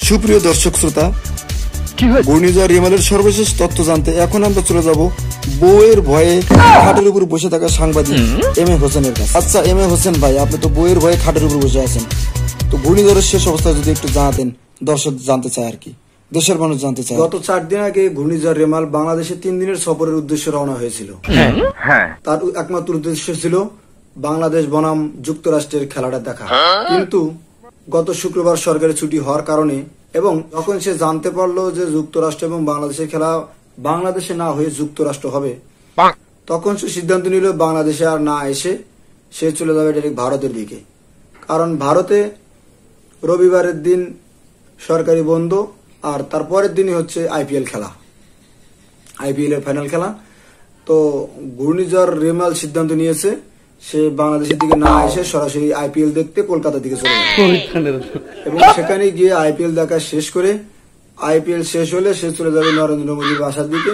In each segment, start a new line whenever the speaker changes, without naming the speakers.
সুপ্রিয় দর্শক শ্রোতা, ঘূর্ণিঝড় রেমালের সর্বশেষ তথ্য জানতে এখন আমরা চলে যাব বউয়ের ভয়ে খাটের উপর বসে থাকা সাংবাদিক এম এ হোসেনের কাছে। আচ্ছা এম এ হোসেন ভাই, আপনি তো বউয়ের ভয়ে খাটের উপর বসে আছেন, তো ঘূর্ণিঝড়ের শেষ অবস্থা যদি একটু জানাতেন, দর্শক জানতে চায় আর কি, দেশের মানুষ জানতে চায়। গত 4 দিন আগে ঘূর্ণিঝড় রেমাল বাংলাদেশে 3 দিনের সফরের উদ্দেশ্যে রওনা হয়েছিল। তার একমাত্র উদ্দেশ্য ছিল বাংলাদেশ বনাম যুক্তরাষ্ট্রের খেলাটা দেখা। কিন্তু গত শুক্রবার সরকারি ছুটি হওয়ার কারণে এবং যখন সে জানতে পারলো যে যুক্তরাষ্ট্র এবং বাংলাদেশের খেলা বাংলাদেশে না হয়ে যুক্তরাষ্ট্র হবে, তখন সে সিদ্ধান্ত নিল বাংলাদেশে আর না এসে সে চলে যাবে ডাইরেক্ট ভারতের দিকে। কারণ ভারতে রবিবারের দিন সরকারি বন্ধ, আর তারপরের দিনই হচ্ছে আইপিএল খেলা, আইপিএল এর ফাইনাল খেলা। তো ঘূর্ণিঝড় রেমাল সিদ্ধান্ত নিয়েছে সে বাংলাদেশের দিকে না এসে সরাসরি আইপিএল দেখতে কলকাতার দিকে চলে যাবে এবং সেখানে গিয়ে আইপিএল দেখা শেষ করে আইপিএল শেষ হলে সে চলে যাবে নরেন্দ্র মোদীর বাসার দিকে।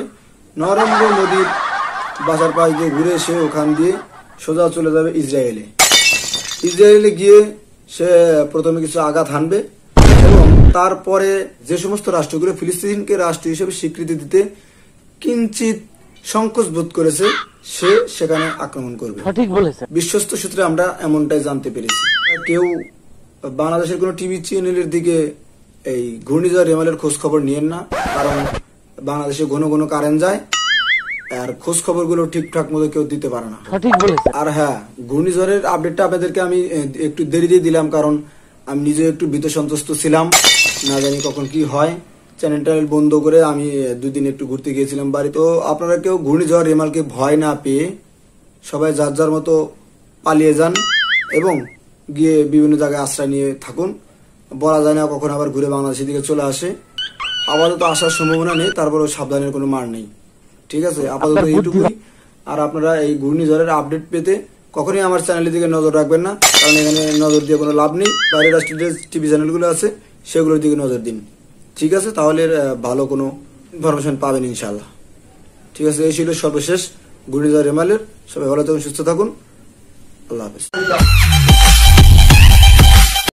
নরেন্দ্র মোদীর বাসার পাশ দিয়ে ঘুরে সে ওখান দিয়ে সোজা চলে যাবে ইসরায়েলে। ইসরায়েলে গিয়ে সে প্রথমে কিছু আঘাত হানবে এবং তারপরে যে সমস্ত রাষ্ট্রগুলো ফিলিস্তিনকে রাষ্ট্র হিসেবে স্বীকৃতি দিতে কিঞ্চিত সংকোচ বোধ করেছে সে সেখানে আক্রমণ করবে। ঠিক বলেছেন। বিশ্বস্ত সূত্রে আমরা এমনটাই জানতে পেরেছি। কেউ বাংলাদেশের কোন টিভি চ্যানেলের দিকে এই ঘূর্ণিঝড় রেমালের খোঁজ খবর নিয়েন না, কারণ বাংলাদেশে ঘন ঘন কারেন্ট যায় আর খোঁজ খবর গুলো ঠিকঠাক মতো কেউ দিতে পারে না। আর হ্যাঁ, ঘূর্ণিঝড়ের আপডেটটা আপনাদেরকে আমি একটু দেরি দিয়ে দিলাম, কারণ আমি নিজে একটু ভীত সন্ত্রস্ত ছিলাম, না জানি কখন কি হয়। চ্যানেলটা বন্ধ করে আমি 2 দিন একটু ঘুরতে গিয়েছিলাম বাড়ি। তো আপনারা কেউ ঘূর্ণিঝড় রেমালকে ভয় না পেয়ে সবাই যার যার মতো পালিয়ে যান এবং গিয়ে বিভিন্ন জায়গায় আশ্রয় নিয়ে থাকুন। বলা যায় না কখন আবার ঘুরে বাংলাদেশের দিকে চলে আসে। আপাতত আসার সম্ভাবনা নেই, তারপরেও সাবধানের কোনো মার নেই। ঠিক আছে, আপাতত এইটুকুই। আর আপনারা এই ঘূর্ণিঝড়ের আপডেট পেতে কখনই আমার চ্যানেলের দিকে নজর রাখবেন না, কারণ এখানে নজর দিয়ে কোনো লাভ নেই। বাইরের রাষ্ট্রের টিভি চ্যানেলগুলো আছে সেগুলোর দিকে নজর দিন। ঠিক আছে, তাহলে ভালো কোনো ইনফরমেশন পাবেন ইনশাল্লাহ। ঠিক আছে, এই ছিল সর্বশেষ ঘূর্ণিঝড় রেমালের। সবাই ভালো থাকুন, সুস্থ থাকুন, আল্লাহ হাফেজ।